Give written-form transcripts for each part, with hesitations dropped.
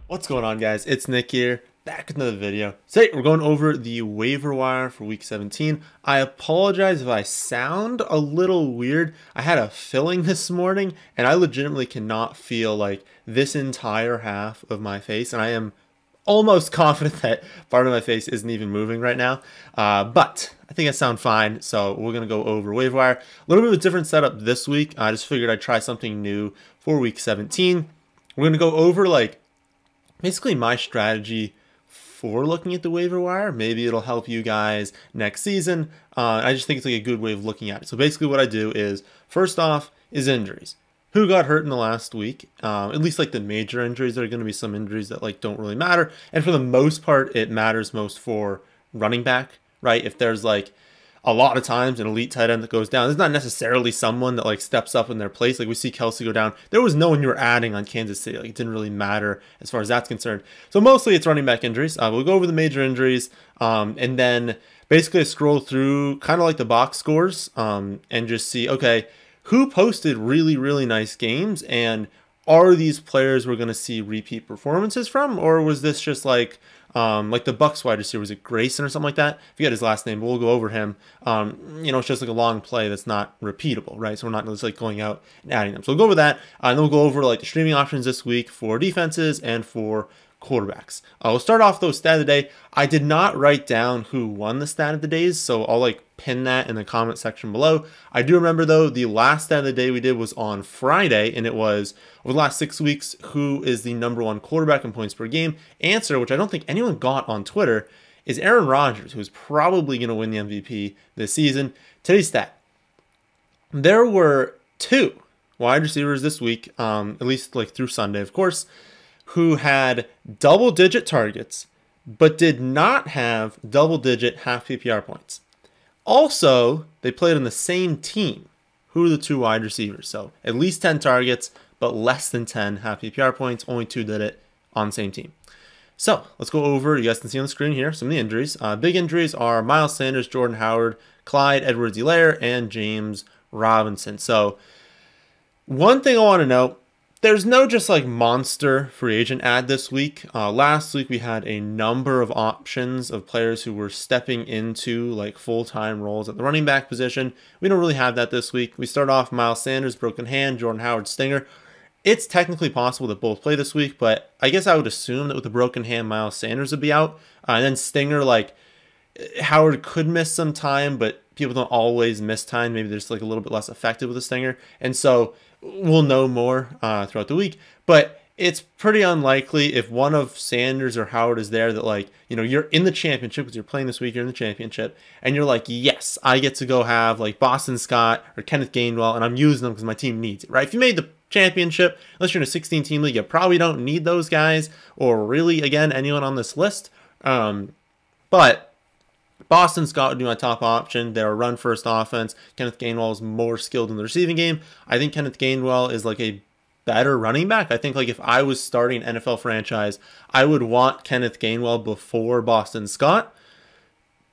What's going on, guys? It's Nick here, back with another video. Today we're going over the waiver wire for week 17. I apologize if I sound a little weird. I had a filling this morning and I legitimately cannot feel like this entire half of my face, and I am almost confident that part of my face isn't even moving right now, but I think I sound fine. So we're gonna go over waiver wire. A little bit of a different setup this week. I just figured I'd try something new for week 17. We're gonna go over basically my strategy for looking at the waiver wire. Maybe it'll help you guys next season. I just think it's like a good way of looking at it. So basically what I do is, first off is injuries. Who got hurt in the last week? At least like the major injuries. There are going to be some injuries that don't really matter. And for the most part, it matters most for running back, right? If there's a lot of times an elite tight end that goes down, there's not necessarily someone that steps up in their place. Like we see Kelsey go down. There was no one you were adding on Kansas City. It didn't really matter as far as that's concerned. So mostly it's running back injuries. We'll go over the major injuries and then basically scroll through kind of like the box scores and just see, okay, who posted really, really nice games, and are these players we're going to see repeat performances from, or was this just like the Bucks wide receiver, was it Grayson or something like that? I forget his last name, but we'll go over him. It's just like a long play that's not repeatable, right? So we're not just going out and adding them. So we'll go over that, and then we'll go over the streaming options this week for defenses and for quarterbacks. We'll start off though, stat of the day. I did not write down who won the stat of the days, so I'll pin that in the comment section below. I do remember though, the last stat of the day we did was on Friday, and it was over the last 6 weeks, who is the #1 quarterback in points per game? Answer, which I don't think anyone got on Twitter, is Aaron Rodgers, who's probably going to win the MVP this season. Today's stat: there were 2 wide receivers this week, at least through Sunday, of course, who had double-digit targets, but did not have double-digit half PPR points. Also, they played on the same team. Who are the 2 wide receivers? So at least 10 targets, but less than 10 half PPR points. Only 2 did it on the same team. So let's go over, you guys can see on the screen here, some of the injuries. Big injuries are Miles Sanders, Jordan Howard, Clyde Edwards-Helaire, and James Robinson. So one thing I want to note, there's no just monster free agent ad this week. Last week we had a number of options of players who were stepping into full-time roles at the running back position. We don't really have that this week. We start off Miles Sanders, broken hand, Jordan Howard, stinger. It's technically possible that both play this week, but I guess I would assume that with the broken hand, Miles Sanders would be out. And then stinger, Howard could miss some time, but people don't always miss time. Maybe they're just a little bit less effective with a stinger. And so we'll know more throughout the week, but it's pretty unlikely if one of Sanders or Howard is there that you're in the championship, because you're playing this week, you're in the championship, and you're yes, I get to go have Boston Scott or Kenneth Gainwell, and I'm using them because my team needs it, right? If you made the championship, unless you're in a 16-team league, you probably don't need those guys, or really, again, anyone on this list. But Boston Scott would be my top option. They're a run-first offense. Kenneth Gainwell is more skilled in the receiving game. I think Kenneth Gainwell is a better running back. I think if I was starting an NFL franchise, I would want Kenneth Gainwell before Boston Scott.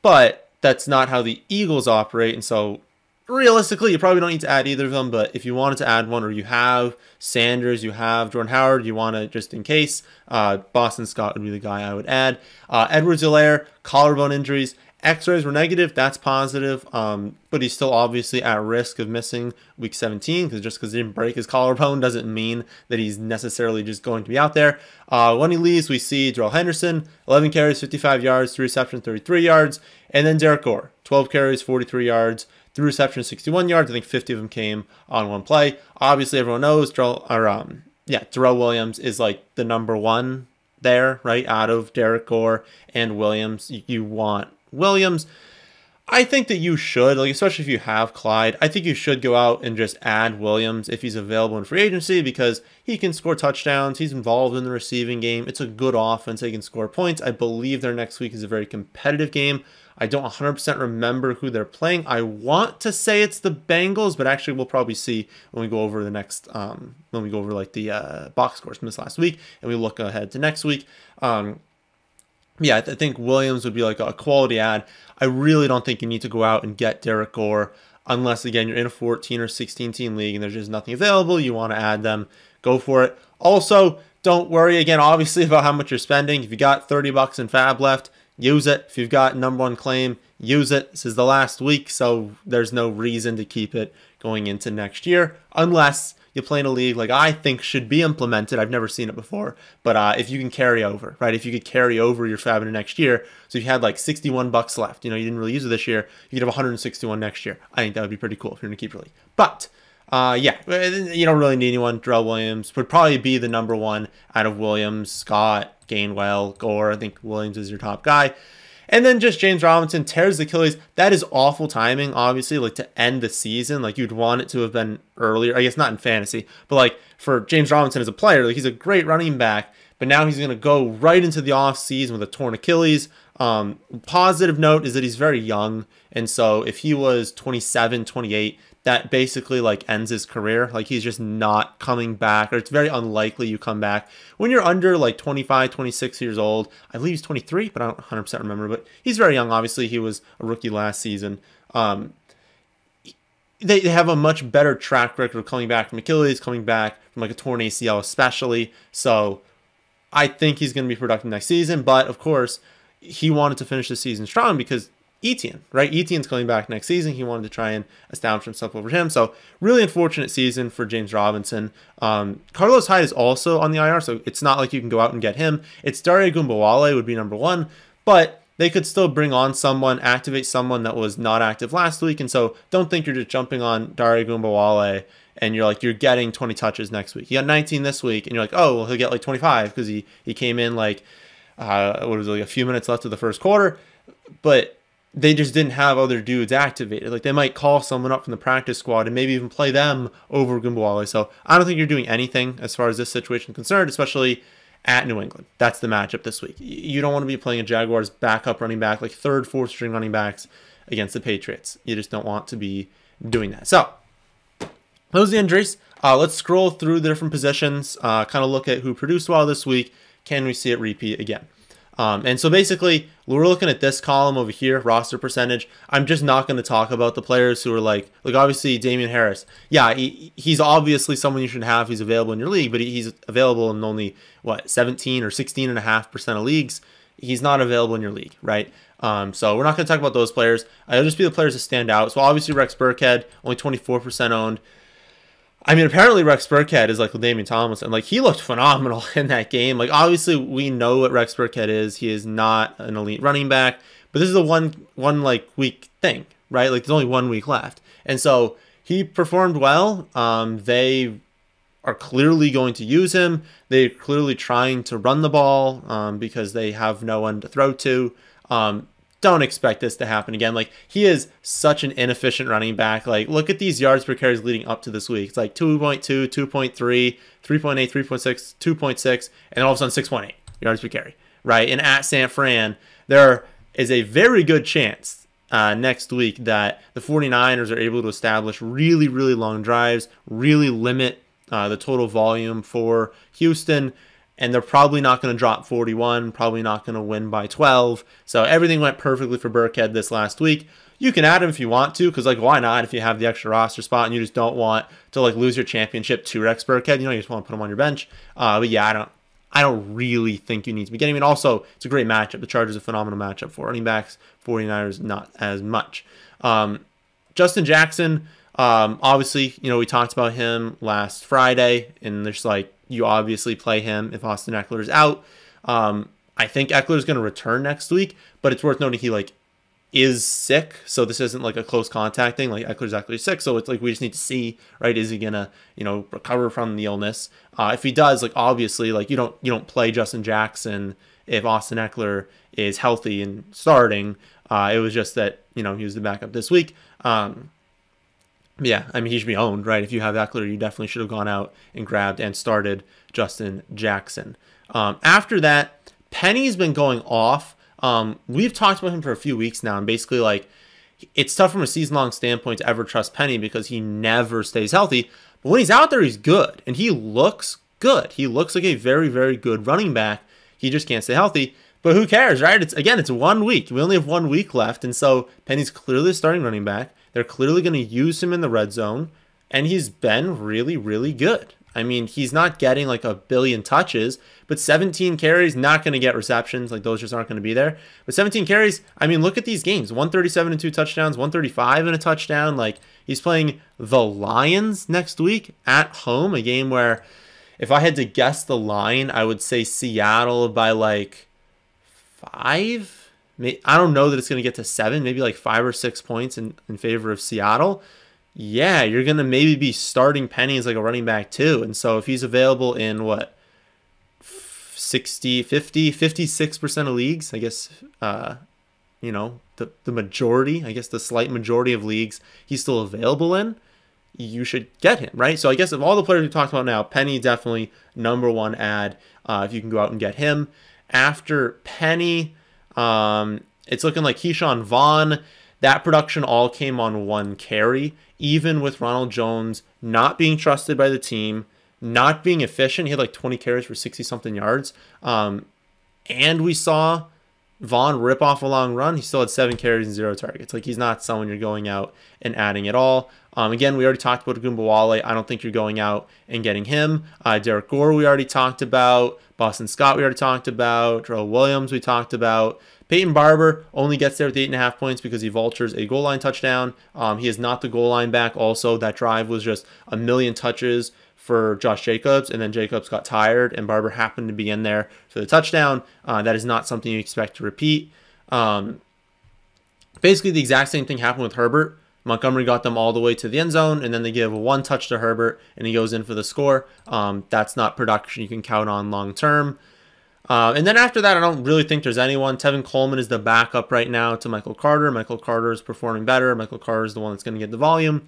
But that's not how the Eagles operate, and so realistically, you probably don't need to add either of them. But if you wanted to add one, or you have Sanders, you have Jordan Howard, you want to, just in case, Boston Scott would be the guy I would add. Edwards-Helaire, collarbone injuries. X-rays were negative, that's positive, but he's still obviously at risk of missing week 17, because just because he didn't break his collarbone doesn't mean that he's necessarily just going to be out there. When he leaves, we see Darrell Henderson, 11 carries, 55 yards, 3 receptions, 33 yards, and then Derek Gore, 12 carries, 43 yards, 3 receptions, 61 yards. I think 50 of them came on one play. Obviously, everyone knows Darrell Williams is the #1 there, right? Out of Derek Gore and Williams, you want Williams. I think that you should, especially if you have Clyde, I think you should go out and just add Williams if he's available in free agency, because he can score touchdowns. He's involved in the receiving game. It's a good offense. They can score points. I believe their next week is a very competitive game. I don't 100% remember who they're playing. I want to say it's the Bengals, but actually we'll probably see when we go over the next, when we go over the box scores from this last week, and we look ahead to next week. Yeah, I think Williams would be a quality add. I really don't think you need to go out and get Derek Gore unless, again, you're in a 14 or 16 team league and there's just nothing available. You want to add them, go for it. Also, don't worry, again, obviously, about how much you're spending. If you got $30 in fab left, use it. If you've got number one claim, use it. This is the last week, so there's no reason to keep it going into next year, unless you play in a league like I think should be implemented. I've never seen it before, but if you can carry over, right? If you could carry over your fab into next year, so if you had like $61 left, you didn't really use it this year, you could have 161 next year. I think that would be pretty cool if you're gonna keep your league. But yeah, you don't really need anyone. Darrell Williams would probably be the number one out of Williams, Scott, Gainwell, Gore. I think Williams is your top guy. And then just James Robinson tears the Achilles. That is awful timing, obviously, like to end the season. Like you'd want it to have been earlier. I guess not in fantasy, but like for James Robinson as a player, like he's a great running back, but now he's going to go right into the off season with a torn Achilles. Positive note is that he's very young. And so if he was 27, 28, that basically like ends his career. Like he's just not coming back, or it's very unlikely you come back. When you're under like 25, 26 years old, I believe he's 23, but I don't 100% remember, but he's very young. Obviously he was a rookie last season. They have a much better track record of coming back from Achilles, coming back from like a torn ACL especially. So I think he's going to be productive next season, but of course he wanted to finish the season strong because Etienne, right? Etienne's coming back next season. He wanted to try and establish himself over him. So really unfortunate season for James Robinson. Carlos Hyde is also on the IR, so it's not like you can go out and get him. It's Dare Ogunbowale would be number one, but they could still bring on someone, activate someone that was not active last week. And so don't think you're just jumping on Dare Ogunbowale and you're getting 20 touches next week. He got 19 this week, and you're like, oh, well, he'll get like 25 because he came in like, what was it, like a few minutes left of the first quarter. But they just didn't have other dudes activated. Like they might call someone up from the practice squad and maybe even play them over Ogunbowale. So I don't think you're doing anything as far as this situation is concerned, especially at New England. That's the matchup this week. You don't want to be playing a Jaguars backup running back, like third, fourth string running backs against the Patriots. You just don't want to be doing that. So those are the injuries. Let's scroll through the different positions, kind of look at who produced well this week. Can we see it repeat again? And so basically, we're looking at this column over here, roster percentage. I'm just not going to talk about the players who are like obviously Damian Harris. Yeah, he's obviously someone you should have. He's available in your league, but he's available in only, 17 or 16.5% of leagues. He's not available in your league, right? So we're not going to talk about those players. It'll just be the players that stand out. So obviously Rex Burkhead, only 24% owned. I mean, apparently Rex Burkhead is like Damian Tomlinson. Like, he looked phenomenal in that game. Like, obviously, we know what Rex Burkhead is. He is not an elite running back. But this is a one week thing, right? Like, there's only 1 week left. And so, he performed well. They are clearly going to use him. They're clearly trying to run the ball because they have no one to throw to. Don't expect this to happen again. Like, he is such an inefficient running back. Like, look at these yards per carries leading up to this week. It's like 2.2, 2.3, 3.8, 3.6, 2.6, and all of a sudden 6.8 yards per carry, right? And at San Fran, there is a very good chance next week that the 49ers are able to establish really, really long drives, really limit the total volume for Houston. And they're probably not going to drop 41, probably not going to win by 12. So everything went perfectly for Burkhead this last week. You can add him if you want to, because, like, why not if you have the extra roster spot and you just don't want to, like, lose your championship to Rex Burkhead. You just want to put him on your bench. But, yeah, I don't really think you need to be getting him. And also, it's a great matchup. The Chargers are a phenomenal matchup for running backs. 49ers, not as much. Justin Jackson, obviously, we talked about him last Friday, and there's, like, you obviously play him if Austin Eckler is out. I think Eckler is going to return next week, but it's worth noting he is sick, so this isn't like a close contact thing. Like, Eckler's actually sick, so it's like we just need to see, right? Is he gonna recover from the illness? If he does, like, obviously, like, you don't play Justin Jackson if Austin Eckler is healthy and starting. It was just that he was the backup this week. Yeah, I mean, he should be owned, right? If you have Eckler, you definitely should have gone out and grabbed and started Justin Jackson. After that, Penny's been going off. We've talked about him for a few weeks now, and basically, like, it's tough from a season-long standpoint to ever trust Penny because he never stays healthy. But when he's out there, he's good, and he looks good. He looks like a very, very good running back. He just can't stay healthy. But who cares, right? It's 1 week. We only have 1 week left, and so Penny's clearly a starting running back. They're clearly going to use him in the red zone, and he's been really, really good. I mean, he's not getting like a billion touches, but 17 carries, not going to get receptions. Like those just aren't going to be there. But 17 carries, I mean, look at these games. 137 and 2 touchdowns, 135 and a touchdown. Like he's playing the Lions next week at home, a game where if I had to guess the line, I would say Seattle by like 5. I don't know that it's going to get to 7, maybe like 5 or 6 points in favor of Seattle. Yeah, you're going to maybe be starting Penny as like a running back too. And so if he's available in what, 60, 50, 56% of leagues, I guess, you know, the majority, I guess the slight majority of leagues he's still available in, you should get him, right? So I guess of all the players we talked about now, Penny definitely #1 ad if you can go out and get him. After Penny, it's looking like Keyshawn Vaughn. That production all came on 1 carry, even with Ronald Jones not being trusted by the team, not being efficient. He had like 20 carries for 60-something yards. And we saw Vaughn rip off a long run. He still had 7 carries and 0 targets. Like he's not someone you're going out and adding at all. Again, we already talked about Agumbawale. I don't think you're going out and getting him. Derek Gore we already talked about. Boston Scott we already talked about. Terrell Williams we talked about. Peyton Barber only gets there with 8.5 points because he vultures a goal line touchdown. He is not the goal line back. Also, that drive was just a million touches for Josh Jacobs, and then Jacobs got tired, and Barber happened to be in there for the touchdown. That is not something you expect to repeat. Basically, the exact same thing happened with Herbert. Montgomery got them all the way to the end zone, and then they give 1 touch to Herbert, and he goes in for the score. That's not production you can count on long term. And then after that, I don't really think there's anyone. Tevin Coleman is the backup right now to Michael Carter. Michael Carter is performing better. Michael Carter is the one that's going to get the volume.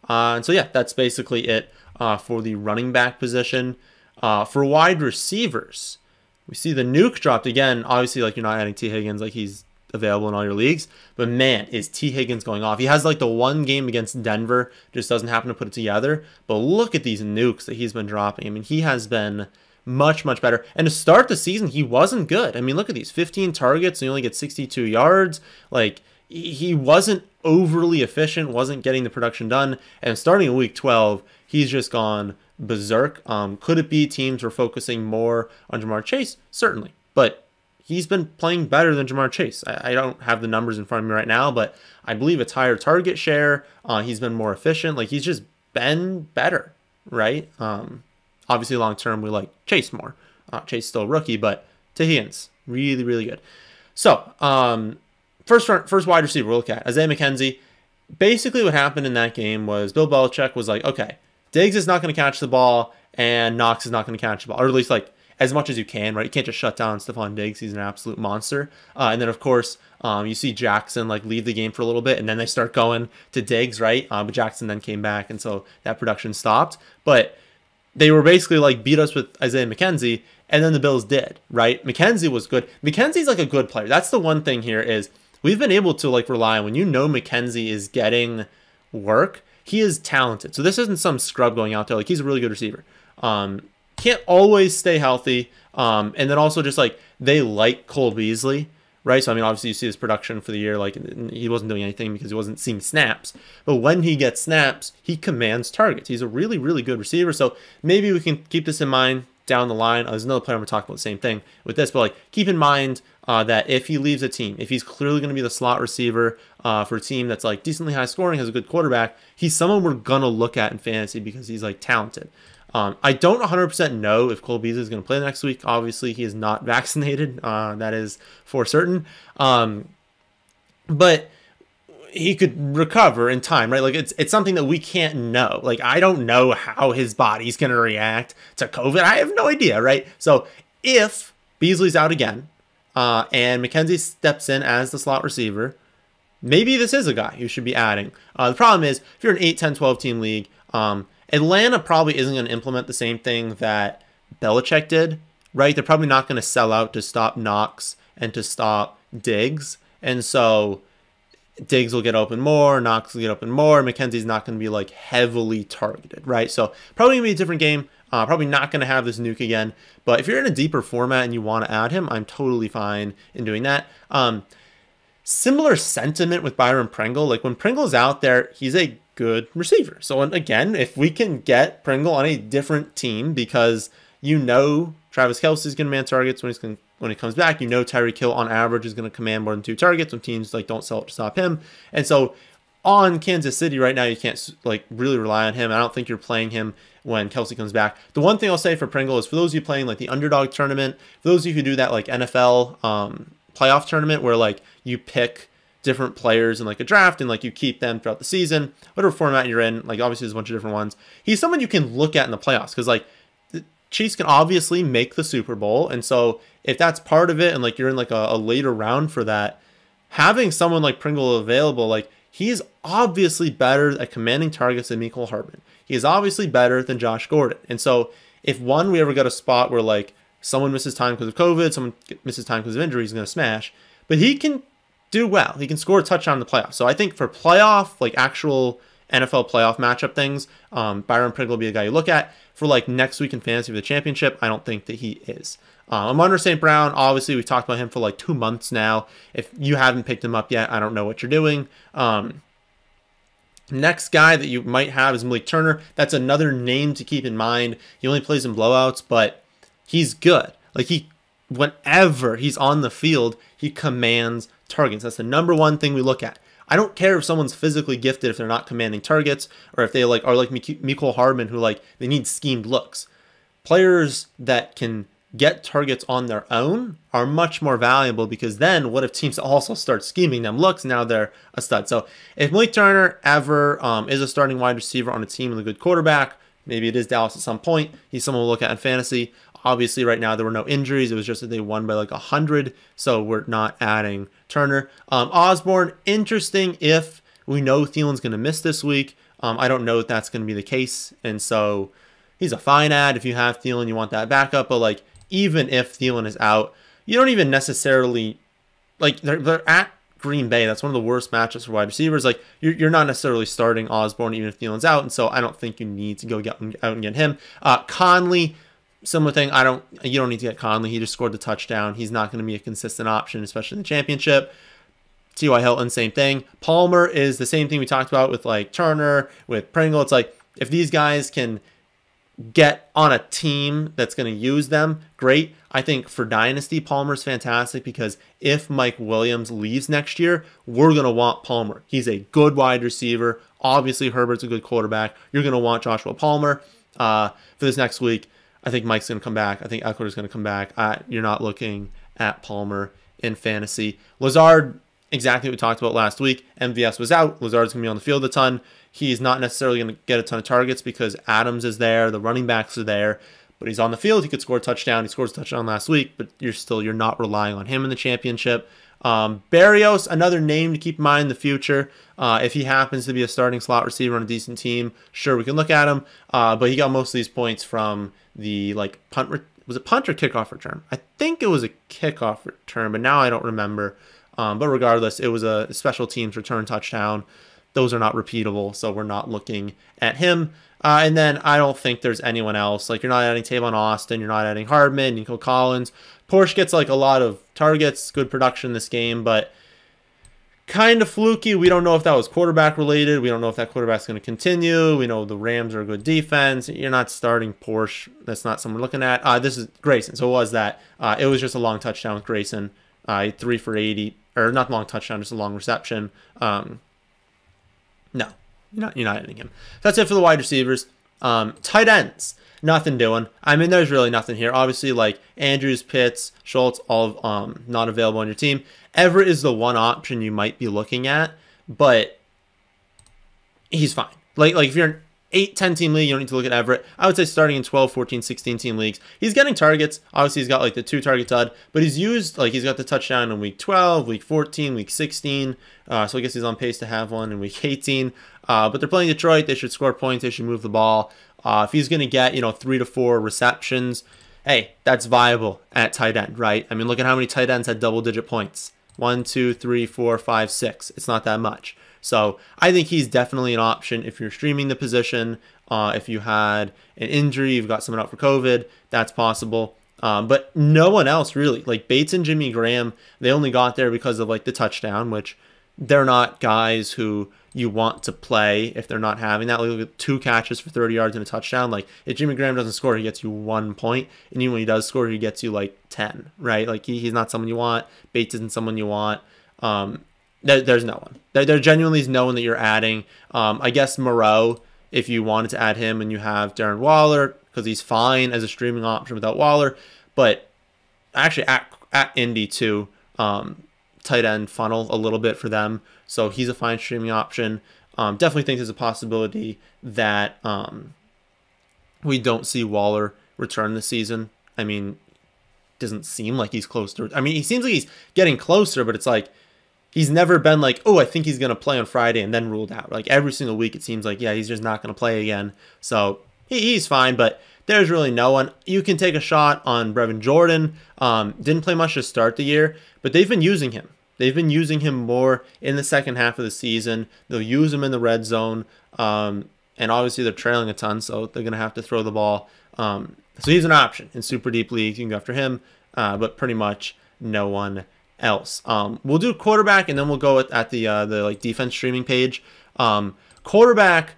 And so, yeah, that's basically it for the running back position. For wide receivers, we see the nuke dropped again. Obviously, like you're not adding T. Higgins like he's available in all your leagues. But, man, is T. Higgins going off. He has like the one game against Denver. Just doesn't happen to put it together. But look at these nukes that he's been dropping. I mean, he has been much better. And to start the season, he wasn't good. I mean, look at these 15 targets. And he only gets 62 yards. Like, he wasn't overly efficient, wasn't getting the production done. And starting in week 12, he's just gone berserk. Could it be teams were focusing more on Jamar Chase? Certainly. But he's been playing better than Jamar Chase. I don't have the numbers in front of me right now, but I believe it's higher target share. He's been more efficient. Like, he's just been better, right? Obviously, long term, we like Chase more. Chase still a rookie, but T. Higgins, really good. So, first wide receiver we'll look at, Isaiah McKenzie. Basically, what happened in that game was Bill Belichick was like, okay, Diggs is not going to catch the ball, and Knox is not going to catch the ball, or at least like as much as you can, right? You can't just shut down Stephon Diggs. He's an absolute monster. And then, of course, you see Jackson like leave the game for a little bit, and then they start going to Diggs, right? But Jackson then came back, and so that production stopped. But they were basically like beat us with Isaiah McKenzie, and then the Bills did, right? McKenzie was good. McKenzie's like a good player. That's the one thing here is we've been able to like rely on when you know McKenzie is getting work, he is talented. So this isn't some scrub going out there. Like he's a really good receiver. Can't always stay healthy. And then also just like they like Cole Beasley, right? So I mean, obviously you see his production for the year, like he wasn't doing anything because he wasn't seeing snaps. But when he gets snaps, he commands targets. He's a really good receiver. So maybe we can keep this in mind down the line. There's another player we're talking about the same thing with this, but like keep in mind that if he leaves a team, if he's clearly going to be the slot receiver for a team that's like decently high scoring, has a good quarterback, he's someone we're going to look at in fantasy because he's like talented. I don't 100% know if Cole Beasley is going to play next week. Obviously, he is not vaccinated. That is for certain. But he could recover in time, right? Like it's something that we can't know. Like I don't know how his body's going to react to COVID. I have no idea, right? So if Beasley's out again and McKenzie steps in as the slot receiver, maybe this is a guy you should be adding. The problem is if you're an 8, 10, 12 team league, Atlanta probably isn't going to implement the same thing that Belichick did, right? They're probably not going to sell out to stop Knox and to stop Diggs. And so Diggs will get open more, Knox will get open more. McKenzie's not going to be like heavily targeted, right? So probably going to be a different game. Probably not going to have this nuke again. But if you're in a deeper format and you want to add him, I'm totally fine in doing that. Similar sentiment with Byron Pringle. Like when Pringle's out there, he's a good receiver. So again, if we can get Pringle on a different team, because Travis Kelce's going to man targets when he comes back, Tyreek Hill on average is going to command more than 2 targets when teams like don't sell it to stop him. And so on Kansas City right now, you can't like really rely on him. I don't think you're playing him when Kelce comes back. The one thing I'll say for Pringle is, for those of you playing like the Underdog tournament, for those of you who do that like NFL playoff tournament where like you pick different players in like a draft and like you keep them throughout the season, whatever format you're in, like obviously there's a bunch of different ones. He's someone you can look at in the playoffs, because like the Chiefs can obviously make the Super Bowl. And so if that's part of it and like you're in like a later round for that, having someone like Pringle available, like he's obviously better at commanding targets than Mecole Hardman. He is obviously better than Josh Gordon. And so if we ever got a spot where like someone misses time because of COVID, someone misses time because of injury, he's going to smash. But he can do well. He can score a touchdown in the playoffs. So I think for playoff, like actual NFL playoff matchup things, Byron Pringle will be a guy you look at. For like next week in fantasy for the championship, I don't think that he is. Amon St. Brown, obviously we've talked about him for like 2 months now. If you haven't picked him up yet, I don't know what you're doing. Next guy that you might have is Malik Turner. That's another name to keep in mind. He only plays in blowouts, but he's good. Like whenever he's on the field, he commands targets. That's the number one thing we look at. I don't care if someone's physically gifted if they're not commanding targets, or if they like are like Mecole Hardman, who like they need schemed looks. Players that can get targets on their own are much more valuable, because then what if teams also start scheming them looks? Now they're a stud. So if Malik Turner ever is a starting wide receiver on a team with a good quarterback, maybe it is Dallas at some point, he's someone we'll look at in fantasy. Obviously right now there were no injuries. It was just that they won by like 100. So we're not adding Turner. Osborne, interesting if we know Thielen's going to miss this week. I don't know if that's going to be the case. And so he's a fine ad if you have Thielen, you want that backup. But like, even if Thielen is out, you don't even necessarily, like they're at Green Bay. That's one of the worst matchups for wide receivers. Like you're not necessarily starting Osborne even if Thielen's out. And so I don't think you need to go out and get him. Conley, similar thing. You don't need to get Conley. He just scored the touchdown. He's not going to be a consistent option, especially in the championship. T.Y. Hilton, same thing. Palmer is the same thing we talked about with like Turner, with Pringle. It's like if these guys can get on a team that's going to use them, great. I think for Dynasty, Palmer's fantastic, because if Mike Williams leaves next year, we're going to want Palmer. He's a good wide receiver. Obviously, Herbert's a good quarterback. You're going to want Joshua Palmer. For this next week, I think Mike's going to come back. I think Eckler's going to come back. You're not looking at Palmer in fantasy. Lazard, exactly what we talked about last week. MVS was out. Lazard's going to be on the field a ton. He's not necessarily going to get a ton of targets because Adams is there. The running backs are there. But he's on the field. He could score a touchdown. He scores a touchdown last week, but you're not relying on him in the championship. Berrios, another name to keep in mind in the future. If he happens to be a starting slot receiver on a decent team, sure, we can look at him. But he got most of these points from the like punt. Was it punt or kickoff return? I think it was a kickoff return, but now I don't remember. But regardless, it was a special teams return touchdown. Those are not repeatable, so we're not looking at him. And then I don't think there's anyone else. Like, you're not adding Tavon Austin. You're not adding Hardman, Nico Collins. Porsche gets like a lot of targets, good production this game, but kind of fluky. We don't know if that was quarterback related. We don't know if that quarterback's going to continue. We know the Rams are a good defense. You're not starting Porsche. That's not someone we're looking at. This is Grayson. So it was that. It was just a long touchdown with Grayson. 3 for 80. Or not long touchdown, just a long reception. No, you're not hitting him. That's it for the wide receivers. Tight ends, nothing doing. I mean, there's really nothing here. Obviously, like Andrews, Pitts, Schultz, all not available on your team. Everett is the one option you might be looking at, but he's fine. Like if you're an 8-10 team league, you don't need to look at Everett. I would say starting in 12, 14, 16 team leagues, he's getting targets. Obviously, he's got like the 2-target dud, but he's got the touchdown in week 12, week 14, week 16. So I guess he's on pace to have one in week 18. But they're playing Detroit. They should score points. They should move the ball. If he's going to get 3 to 4 receptions, hey, that's viable at tight end, right? I mean, look at how many tight ends had double-digit points. 1, 2, 3, 4, 5, 6. It's not that much. So I think he's definitely an option if you're streaming the position. If you had an injury, you've got someone out for COVID, that's possible. But no one else really. Like Bates and Jimmy Graham, they only got there because of like the touchdown, which they're not guys who you want to play if they're not having that. Like, look at 2 catches for 30 yards and a touchdown. Like, if Jimmy Graham doesn't score, he gets you 1 point. And even when he does score, he gets you like 10, right? Like, he's not someone you want. Bates isn't someone you want. There's no one. There genuinely is no one that you're adding. I guess Moreau, if you wanted to add him and you have Darren Waller, because he's fine as a streaming option without Waller. But actually at Indy too, tight end funnel a little bit for them. So he's a fine streaming option. Definitely think there's a possibility that we don't see Waller return this season. I mean, doesn't seem like he's close to. I mean, he seems like he's getting closer, but it's like he's never been like, oh, I think he's going to play on Friday and then ruled out. Like every single week, it seems like, yeah, he's just not going to play again. So he's fine, but there's really no one. You can take a shot on Brevin Jordan. Didn't play much to start the year, but they've been using him. They've been using him more in the second half of the season. They'll use him in the red zone. And obviously they're trailing a ton, so they're going to have to throw the ball. So he's an option in super deep leagues. You can go after him, but pretty much no one else. We'll do quarterback, and then we'll go at the like defense streaming page. Quarterback,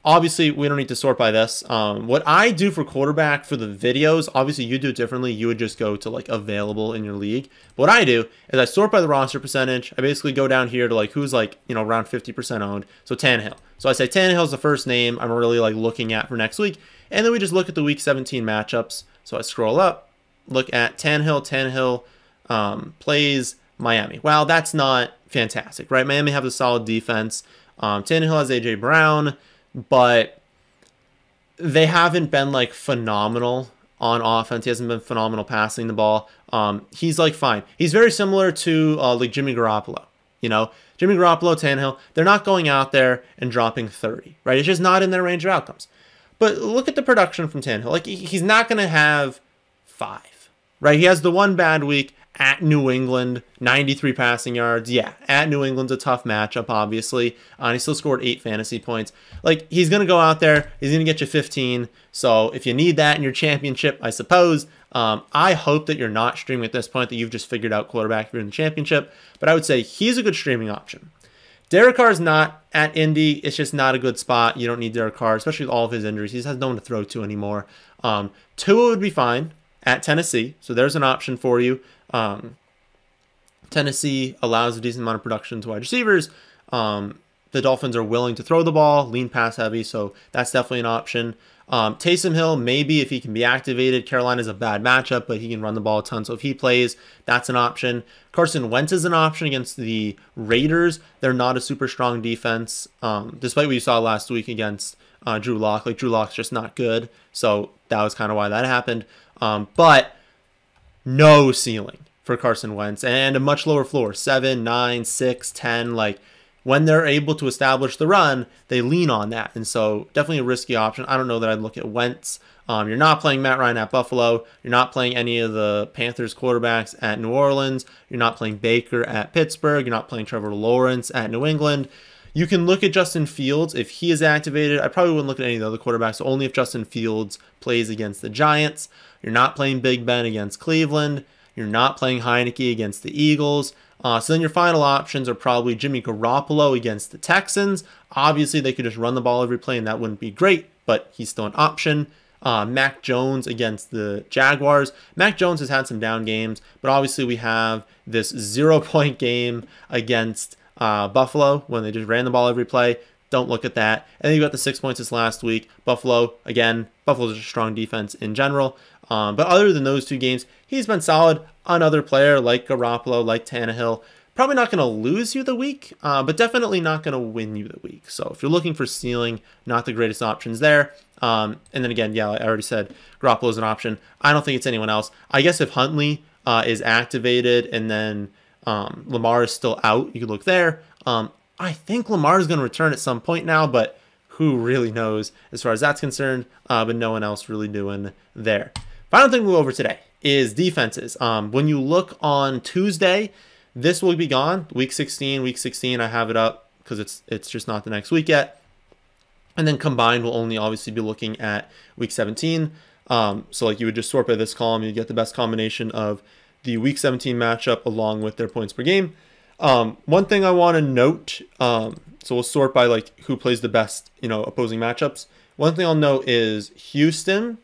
obviously we don't need to sort by this. What I do for quarterback for the videos, obviously you do it differently. You would just go to like available in your league. But what I do is I sort by the roster percentage. I basically go down here to like who's like, you know, around 50% owned. So Tannehill. So I say Tannehill's the first name I'm really like looking at for next week. And then we just look at the week 17 matchups. So I scroll up, look at Tannehill. Plays Miami. Well, that's not fantastic, right? Miami have a solid defense. Tannehill has A.J. Brown, but they haven't been like phenomenal on offense. He hasn't been phenomenal passing the ball. He's like fine. He's very similar to like Jimmy Garoppolo. You know, Jimmy Garoppolo, Tannehill, they're not going out there and dropping 30, right? It's just not in their range of outcomes. But look at the production from Tannehill. Like he's not going to have 5, right? He has the one bad week at New England, 93 passing yards. Yeah, at New England's a tough matchup, obviously. And he still scored 8 fantasy points. Like, he's going to go out there. He's going to get you 15. So if you need that in your championship, I suppose. I hope that you're not streaming at this point, that you've just figured out quarterback if you're in the championship. But I would say he's a good streaming option. Derek Carr's not at Indy. It's just not a good spot. You don't need Derek Carr, especially with all of his injuries. He has no one to throw to anymore. Tua would be fine at Tennessee. So there's an option for you. Tennessee allows a decent amount of production to wide receivers. The Dolphins are willing to throw the ball, lean pass heavy, so that's definitely an option. Taysom Hill, maybe if he can be activated. Carolina's a bad matchup, but he can run the ball a ton, so if he plays, that's an option. Carson Wentz is an option against the Raiders. They're not a super strong defense, despite what you saw last week against Drew Lock. Like, Drew Lock's just not good, so that was kind of why that happened. But no ceiling for Carson Wentz and a much lower floor, 7, 9, 6, 10. Like, when they're able to establish the run, they lean on that. And so definitely a risky option. I don't know that I'd look at Wentz. You're not playing Matt Ryan at Buffalo. You're not playing any of the Panthers quarterbacks at New Orleans. You're not playing Baker at Pittsburgh. You're not playing Trevor Lawrence at New England. You can look at Justin Fields. If he is activated, I probably wouldn't look at any of the other quarterbacks, only if Justin Fields plays against the Giants. You're not playing Big Ben against Cleveland. You're not playing Heineke against the Eagles. So then your final options are probably Jimmy Garoppolo against the Texans. Obviously, they could just run the ball every play, and that wouldn't be great, but he's still an option. Mac Jones against the Jaguars. Mac Jones has had some down games, but obviously we have this 0-point game against Buffalo when they just ran the ball every play. Don't look at that. And then you got the 6 points this last week. Buffalo, again, Buffalo's a strong defense in general. But other than those 2 games, he's been solid. Another player like Garoppolo, like Tannehill, probably not going to lose you the week, but definitely not going to win you the week. So if you're looking for ceiling, not the greatest options there. And then again, yeah, I already said Garoppolo's an option. I don't think it's anyone else. I guess if Huntley is activated and then Lamar is still out, you could look there. I think Lamar is going to return at some point now, but who really knows as far as that's concerned, but no one else really doing there. Final thing we'll go over today is defenses. When you look on Tuesday, this will be gone. Week 16, I have it up because it's just not the next week yet. And then combined, we'll only obviously be looking at week 17. So like you would just sort by this column, you get the best combination of the week 17 matchup along with their points per game. One thing I want to note, so we'll sort by like who plays the best, opposing matchups. One thing I'll note is Houston.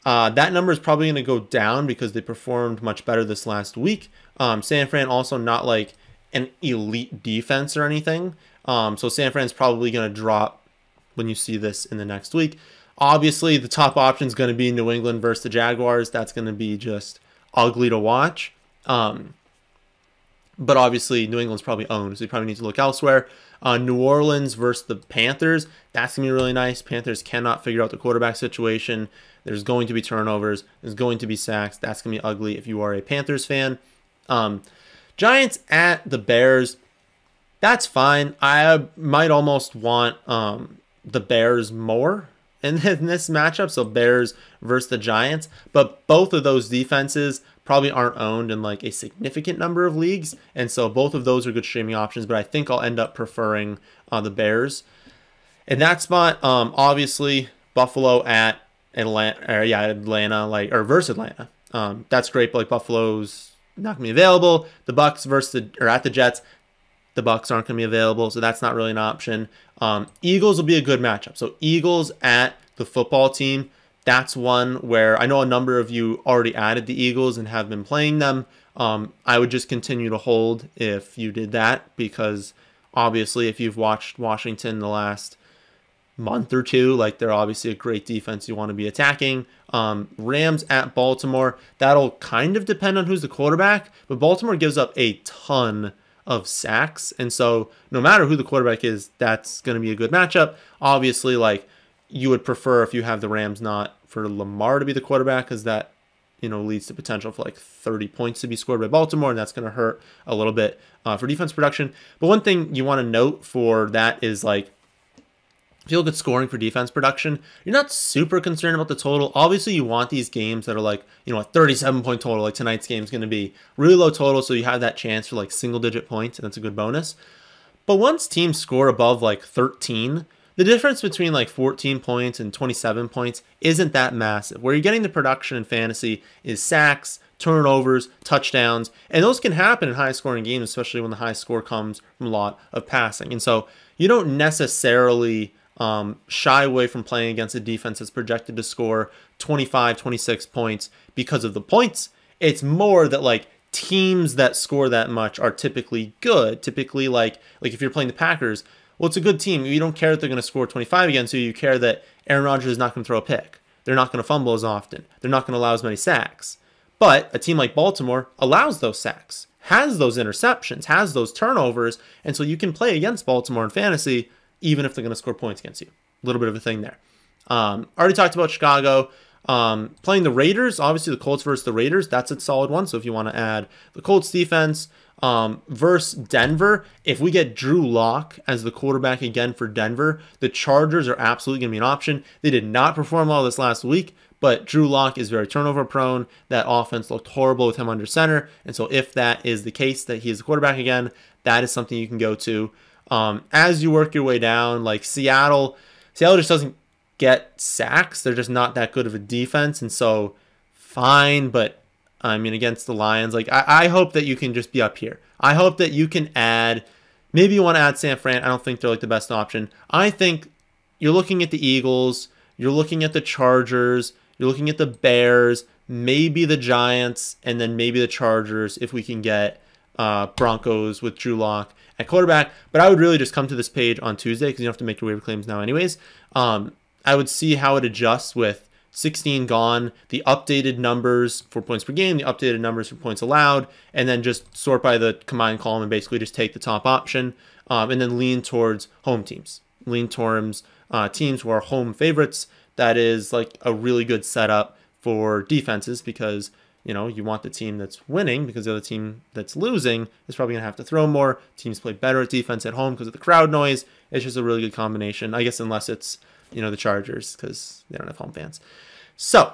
That number is probably going to go down because they performed much better this last week. San Fran also not like an elite defense or anything. So San Fran's probably going to drop when you see this in the next week. Obviously, the top option is going to be New England versus the Jaguars. That's going to be just ugly to watch. But obviously, New England's probably owned, so you probably need to look elsewhere. New Orleans versus the Panthers. That's going to be really nice. Panthers cannot figure out the quarterback situation. There's going to be turnovers. There's going to be sacks. That's going to be ugly if you are a Panthers fan. Giants at the Bears. That's fine. I might almost want the Bears more in this matchup. So Bears versus the Giants. But both of those defenses probably aren't owned in like a significant number of leagues. And so both of those are good streaming options. But I think I'll end up preferring the Bears. In that spot, obviously, Buffalo at Atlanta, versus Atlanta. That's great, but like Buffalo's not gonna be available. The Bucks at the Jets, the Bucks aren't gonna be available, so that's not really an option. Eagles will be a good matchup. So Eagles at the football team. That's one where I know a number of you already added the Eagles and have been playing them. I would just continue to hold if you did that, because obviously if you've watched Washington the last month or two, like they're obviously a great defense you want to be attacking. Rams at Baltimore, that'll kind of depend on who's the quarterback, but Baltimore gives up a ton of sacks, and so no matter who the quarterback is, that's going to be a good matchup. Obviously, like you would prefer if you have the Rams not for Lamar to be the quarterback, because that leads to potential for like 30 points to be scored by Baltimore, and that's going to hurt a little bit for defense production. But one thing you want to note for that is like, if you look at scoring for defense production, you're not super concerned about the total. Obviously, you want these games that are like, a 37-point total, like tonight's game is going to be really low total, so you have that chance for like single-digit points, and that's a good bonus. But once teams score above like 13, the difference between like 14 points and 27 points isn't that massive. Where you're getting the production in fantasy is sacks, turnovers, touchdowns, and those can happen in high-scoring games, especially when the high score comes from a lot of passing. And so you don't necessarily shy away from playing against a defense that's projected to score 25, 26 points because of the points. It's more that like teams that score that much are typically good. Typically like if you're playing the Packers, well, it's a good team. You don't care that they're going to score 25 again, so you care that Aaron Rodgers is not going to throw a pick. They're not going to fumble as often. They're not going to allow as many sacks. But a team like Baltimore allows those sacks, has those interceptions, has those turnovers, and so you can play against Baltimore in fantasy even if they're going to score points against you. A little bit of a thing there. Already talked about Chicago. Playing the Raiders, obviously the Colts versus the Raiders, that's a solid one. So if you want to add the Colts defense versus Denver, if we get Drew Lock as the quarterback again for Denver, the Chargers are absolutely going to be an option. They did not perform well this last week, but Drew Lock is very turnover prone. That offense looked horrible with him under center. And so if that is the case, that he is the quarterback again, that is something you can go to. As you work your way down, like Seattle just doesn't get sacks. They're just not that good of a defense. And so fine, but I mean, against the Lions, like I hope that you can just be up here. I hope that you can add, maybe you want to add San Fran. I don't think they're like the best option. I think you're looking at the Eagles, you're looking at the Chargers, you're looking at the Bears, maybe the Giants, and then maybe the Chargers if we can get Broncos with Drew Lock at quarterback. But I would really just come to this page on Tuesday because you don't have to make your waiver claims now anyways. I would see how it adjusts with 16 gone, the updated numbers for points per game, the updated numbers for points allowed, and then just sort by the combined column and basically just take the top option and then lean towards home teams. Lean towards teams who are home favorites. That is like a really good setup for defenses because you want the team that's winning because the other team that's losing is probably going to have to throw more. Teams play better at defense at home because of the crowd noise. It's just a really good combination, I guess, unless it's, the Chargers because they don't have home fans. So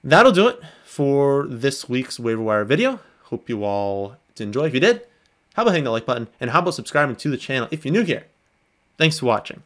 that'll do it for this week's waiver wire video. Hope you all did enjoy. If you did, how about hitting the like button and how about subscribing to the channel if you're new here? Thanks for watching.